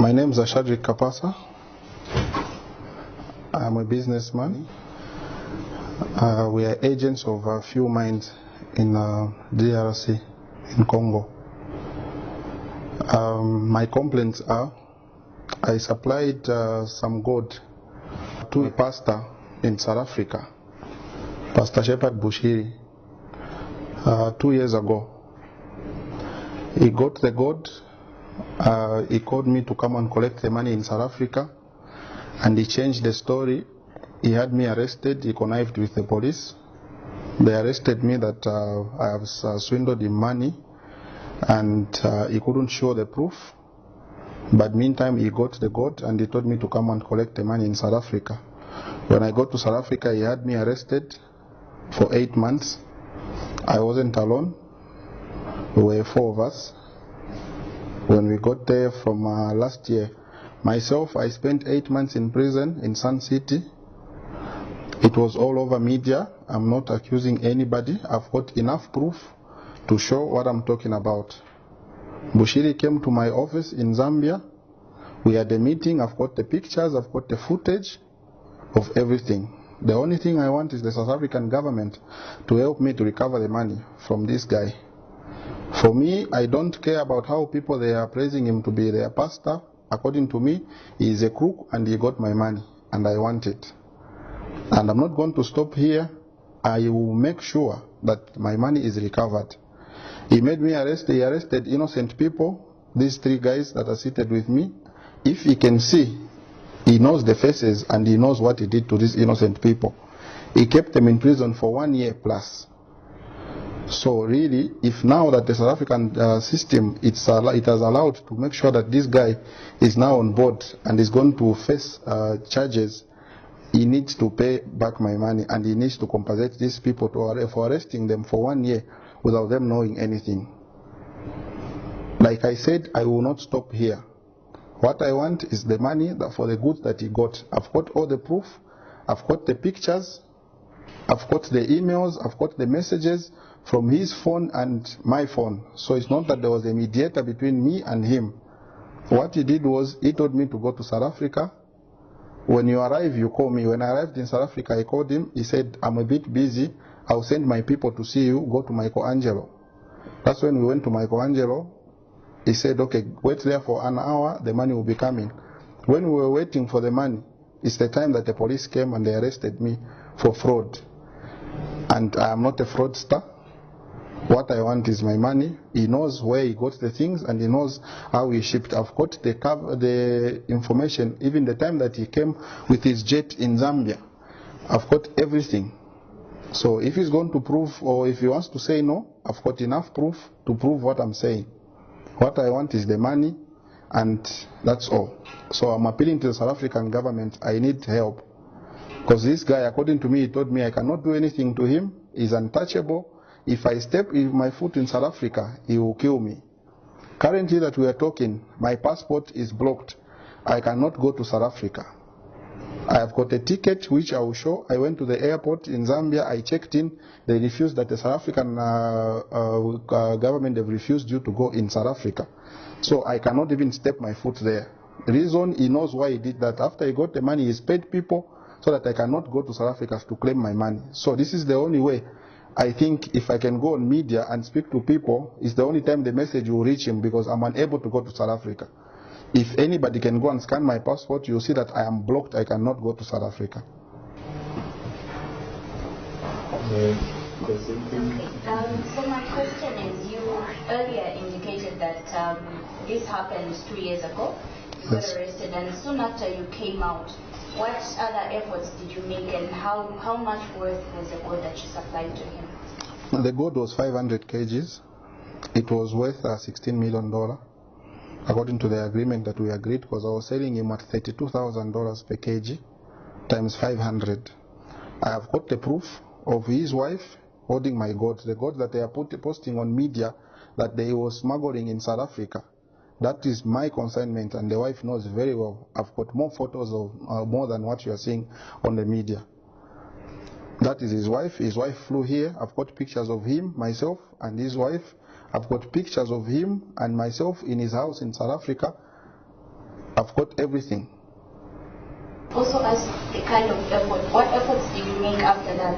My name is KAPASA. I'm a businessman. We are agents of a few mines in DRC, in Congo. My complaints are, I supplied some gold to a pastor in South Africa, Pastor Shepherd BUSHIRI, 2 years ago. He got the gold. He called me to come and collect the money in South Africa, and he changed the story. He had me arrested. He connived with the police. They arrested me that I have swindled him money, and he couldn't show the proof. But meantime, he got the gold, and he told me to come and collect the money in South Africa. When I got to South Africa, he had me arrested for 8 months. I wasn't alone. We were 4 of us. When we got there from last year, myself, I spent 8 months in prison in Sun City. It was all over media. I'm not accusing anybody. I've got enough proof to show what I'm talking about. BUSHIRI came to my office in Zambia. We had a meeting. I've got the pictures. I've got the footage of everything. The only thing I want is the South African government to help me to recover the money from this guy. For me, I don't care about how people they are praising him to be their pastor. According to me, he is a crook and he got my money and I want it. And I'm not going to stop here. I will make sure that my money is recovered. He made me arrest. He arrested innocent people, these 3 guys that are seated with me. If he can see, he knows the faces and he knows what he did to these innocent people. He kept them in prison for 1 year plus. So really, if now that the South African system it has allowed to make sure that this guy is now on board and is going to face charges, he needs to pay back my money and he needs to compensate these people for arresting them for 1 year without them knowing anything. Like I said, I will not stop here. What I want is the money for the goods that he got. I've got all the proof. I've got the pictures. I've got the emails. I've got the messages from his phone and my phone. So it's not that there was a mediator between me and him. What he did was, he told me to go to South Africa. When you arrive, you call me. When I arrived in South Africa, I called him. He said, I'm a bit busy. I'll send my people to see you. Go to Michelangelo. That's when we went to Michelangelo. He said, okay, wait there for an hour. The money will be coming. When we were waiting for the money, it's the time that the police came and they arrested me for fraud. And I am not a fraudster. What I want is my money. He knows where he got the things and he knows how he shipped. I've got the information, even the time that he came with his jet in Zambia. I've got everything. So if he's going to prove, or if he wants to say no, I've got enough proof to prove what I'm saying. What I want is the money, and that's all. So I'm appealing to the South African government. I need help. Because this guy, according to me, he told me I cannot do anything to him. He's untouchable. If I step my foot in South Africa, he will kill me. Currently that we are talking, my passport is blocked. I cannot go to South Africa. I have got a ticket which I will show. I went to the airport in Zambia. I checked in. They refused that the South African government have refused you to go in South Africa. So I cannot even step my foot there. The reason, he knows why he did that. After he got the money, he's paid people so that I cannot go to South Africa to claim my money. So this is the only way. I think if I can go on media and speak to people, it's the only time the message will reach him, because I'm unable to go to South Africa. If anybody can go and scan my passport, you'll see that I am blocked. I cannot go to South Africa. Okay. So my question is, you earlier indicated that this happened 2 years ago. You got arrested, and soon after you came out, what other efforts did you make, and how much worth was the gold that you supplied to him? The gold was 500 kgs. It was worth $16 million, according to the agreement that we agreed, because I was selling him at $32,000 per kg times 500. I have got the proof of his wife holding my gold, the gold that they are posting on media that they were smuggling in South Africa. That is my consignment, and the wife knows very well. I've got more photos of more than what you are seeing on the media. That is his wife. His wife flew here. I've got pictures of him, myself, and his wife. I've got pictures of him and myself in his house in South Africa. I've got everything. Also as the kind of effort, what efforts did you make after that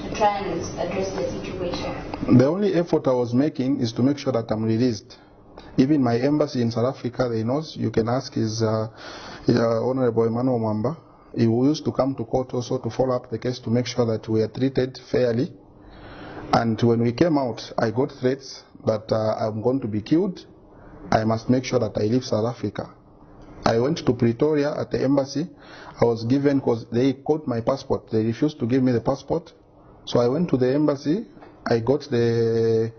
to try and address the situation? The only effort I was making is to make sure that I'm released. Even my embassy in South Africa, they know. You can ask his Honorable Emmanuel Mwamba. He used to come to court also to follow up the case to make sure that we are treated fairly. And when we came out, I got threats that I'm going to be killed. I must make sure that I leave South Africa. I went to Pretoria at the embassy. I was given, because they caught my passport. They refused to give me the passport. So I went to the embassy. I got the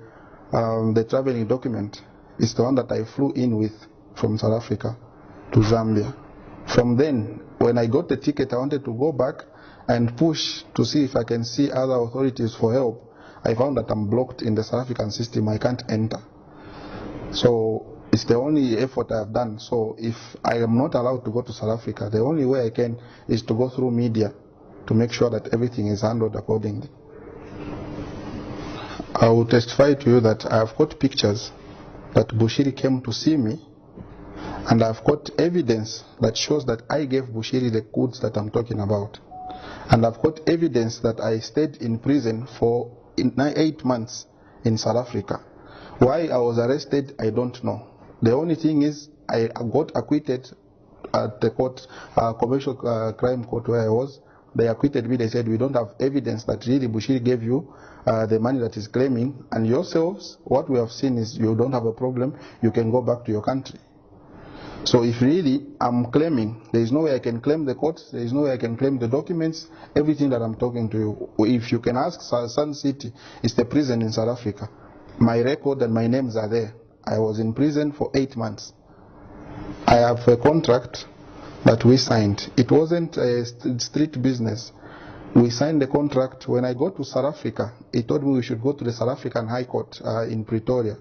traveling document. It's the one that I flew in with from South Africa to Zambia. From then, when I got the ticket, I wanted to go back and push to see if I can see other authorities for help. I found that I'm blocked in the South African system. I can't enter. So it's the only effort I've done. So if I am not allowed to go to South Africa, the only way I can is to go through media to make sure that everything is handled accordingly. I will testify to you that I have got pictures that Bushiri came to see me, and I've got evidence that shows that I gave Bushiri the goods that I'm talking about. And I've got evidence that I stayed in prison for 8 months in South Africa. Why I was arrested, I don't know. The only thing is I got acquitted at the court, commercial crime court where I was. They acquitted me. They said, we don't have evidence that really Bushiri gave you the money that is claiming, and yourselves, what we have seen is you don't have a problem, you can go back to your country. So if really I'm claiming, there is no way I can claim the court, there is no way I can claim the documents, everything that I'm talking to you. If you can ask, Sun City is the prison in South Africa. My record and my names are there. I was in prison for 8 months. I have a contract that we signed. It wasn't a street business. We signed the contract. When I go to South Africa, he told me we should go to the South African High Court in Pretoria.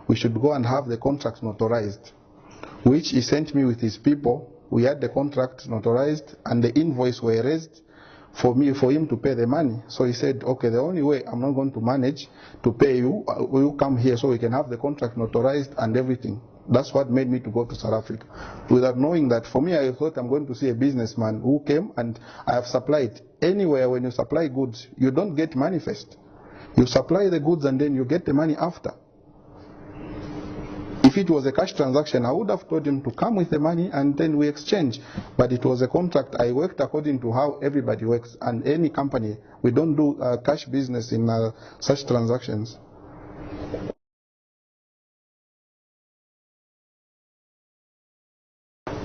We should go and have the contract notarized, which he sent me with his people. We had the contract notarized and the invoice were raised for him to pay the money. So he said, okay, the only way I'm not going to manage to pay you, will you come here so we can have the contract notarized and everything. That's what made me to go to South Africa. Without knowing that, for me, I thought I'm going to see a businessman who came, and I have supplied. Anywhere when you supply goods, you don't get money first. You supply the goods and then you get the money after. If it was a cash transaction, I would have told him to come with the money and then we exchange. But it was a contract. I worked according to how everybody works. And any company, we don't do cash business in such transactions.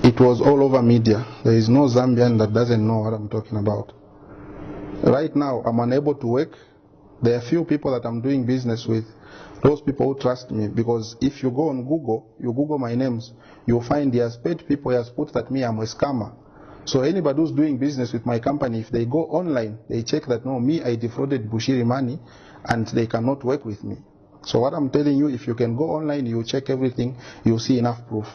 It was all over media. There is no Zambian that doesn't know what I'm talking about. Right now, I'm unable to work. There are few people that I'm doing business with. Those people who trust me, because if you go on Google, you Google my names, you'll find he has paid people, he has put that me, I'm a scammer. So anybody who's doing business with my company, if they go online, they check that no, me, I defrauded Bushiri money, and they cannot work with me. So what I'm telling you, if you can go online, you check everything, you'll see enough proof.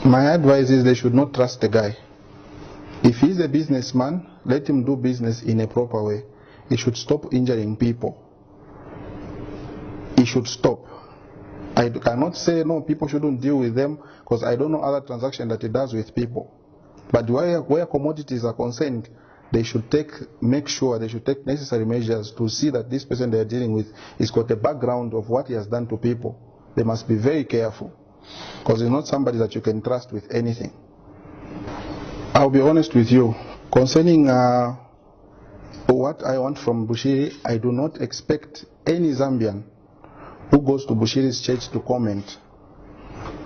My advice is they should not trust the guy. If he's a businessman, let him do business in a proper way. He should stop injuring people. He should stop. I cannot say no, people shouldn't deal with them, because I don't know other transactions that he does with people. But where commodities are concerned, they should make sure they should take necessary measures to see that this person they are dealing with has got a background of what he has done to people. They must be very careful, because he's not somebody that you can trust with anything. I'll be honest with you, concerning what I want from Bushiri, I do not expect any Zambian who goes to Bushiri's church to comment,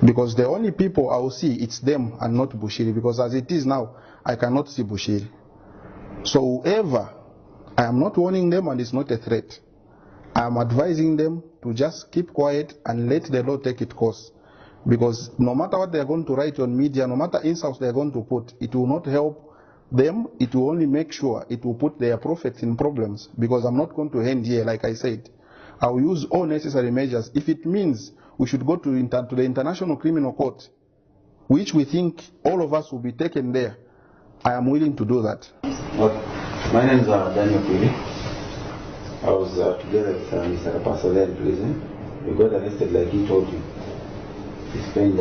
because the only people I will see, it's them and not Bushiri, because as it is now, I cannot see Bushiri. So whoever, I am not warning them, and it's not a threat. I am advising them to just keep quiet and let the law take its course. Because no matter what they are going to write on media, no matter insults they are going to put, it will not help them. It will only make sure it will put their prophets in problems. Because I'm not going to end here, like I said. I will use all necessary measures. If it means we should go to the International Criminal Court, which we think all of us will be taken there, I am willing to do that. My name is Daniel Pili. I was together with Mr. KAPASA there in prison. we got arrested like he told you. We spent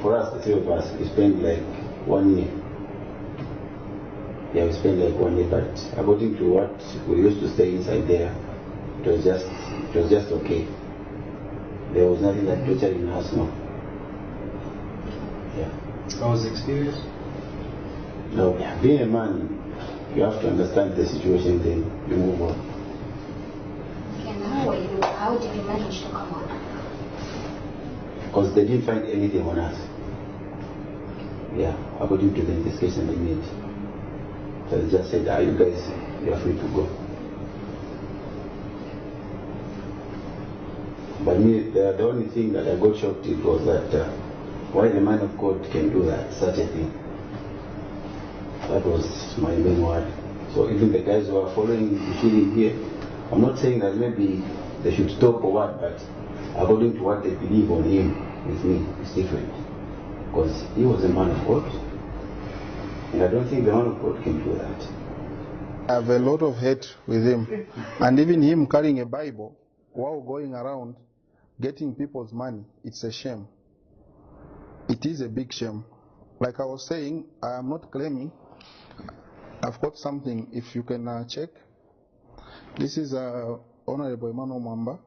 for us, the three of us, we spent like 1 year. Yeah, we spent like 1 year, but according to what we used to stay inside there, it was just okay. There was nothing like torturing us, no. Yeah. How was the experience? No, being a man, you have to understand the situation, then you move on. And how did you manage to come out? Because they didn't find anything on us. Yeah, according to the investigation they made. So they just said, you guys, you are free to go. But me, the only thing that I got shocked at was that why the man of God can do that, such a thing. That was my main word. So even the guys who are following BUSHIRI here, I'm not saying that maybe they should stop or what, but according to what they believe on him, with me, it's different. Because he was a man of God. And I don't think the man of God can do that. I have a lot of hate with him. And even him carrying a Bible while going around getting people's money, it's a shame. It is a big shame. Like I was saying, I am not claiming. I've got something, if you can check. This is Honorable Emmanuel Mwamba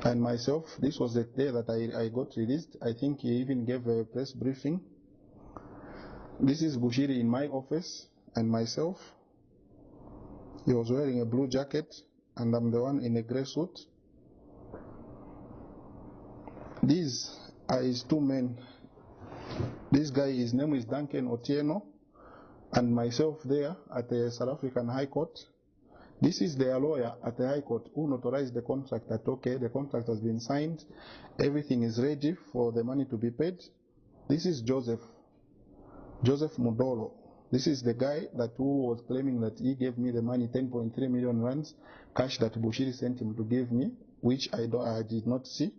and myself. This was the day that I got released. I think he even gave a press briefing. This is BUSHIRI in my office and myself. He was wearing a blue jacket and I'm the one in a gray suit. These are his two men. This guy, his name is Duncan Otieno, and myself there at the South African High Court. This is their lawyer at the High Court who notarized the contract that, okay, the contract has been signed, everything is ready for the money to be paid. This is Joseph Mudolo. This is the guy that who was claiming that he gave me the money, 10.3 million rands, cash that BUSHIRI sent him to give me, which I did not see.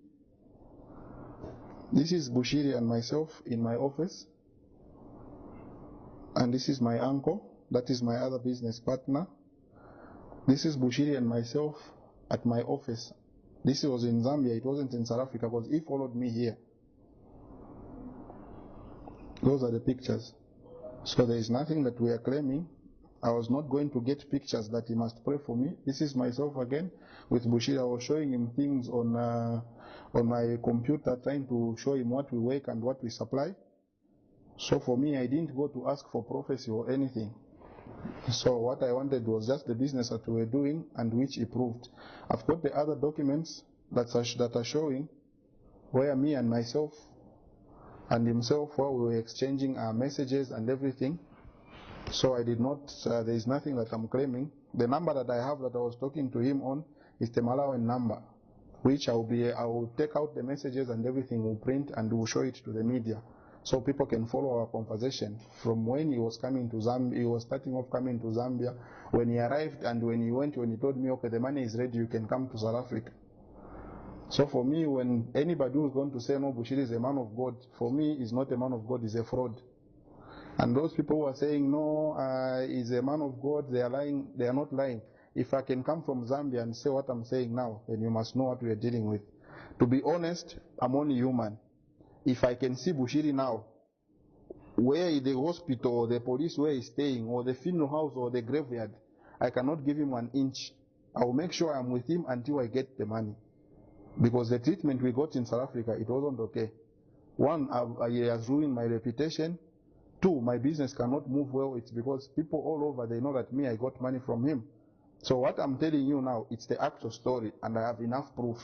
This is BUSHIRI and myself in my office. And this is my uncle, that is my other business partner. This is BUSHIRI and myself at my office. This was in Zambia, it wasn't in South Africa because he followed me here. Those are the pictures. So there is nothing that we are claiming. I was not going to get pictures that he must pray for me. This is myself again with BUSHIRI. I was showing him things on my computer, trying to show him what we work and what we supply. So for me, I didn't go to ask for prophecy or anything. So what I wanted was just the business that we were doing and which he proved. I've got the other documents that are showing where me and myself and himself, where we were exchanging our messages and everything. So I did not, there is nothing that I'm claiming. The number that I have that I was talking to him on is the Malawian number, which I will take out the messages and everything, will print and will show it to the media. So people can follow our conversation from when he was coming to Zambia, he was starting off coming to Zambia, when he arrived and when he went, when he told me, okay, the money is ready, you can come to South Africa. So for me, when anybody who is going to say, no, BUSHIRI is a man of God, for me, he's not a man of God, he's a fraud. And those people who are saying, no, he's a man of God, they are lying, they are not lying. If I can come from Zambia and say what I'm saying now, then you must know what we are dealing with. To be honest, I'm only human. If I can see BUSHIRI now, where the hospital or the police where he's staying, or the funeral house or the graveyard, I cannot give him 1 inch. I will make sure I'm with him until I get the money. Because the treatment we got in South Africa, it wasn't okay. One, he has ruined my reputation. Two, my business cannot move well. It's because people all over, they know that me, I got money from him. So what I'm telling you now, it's the actual story, and I have enough proof.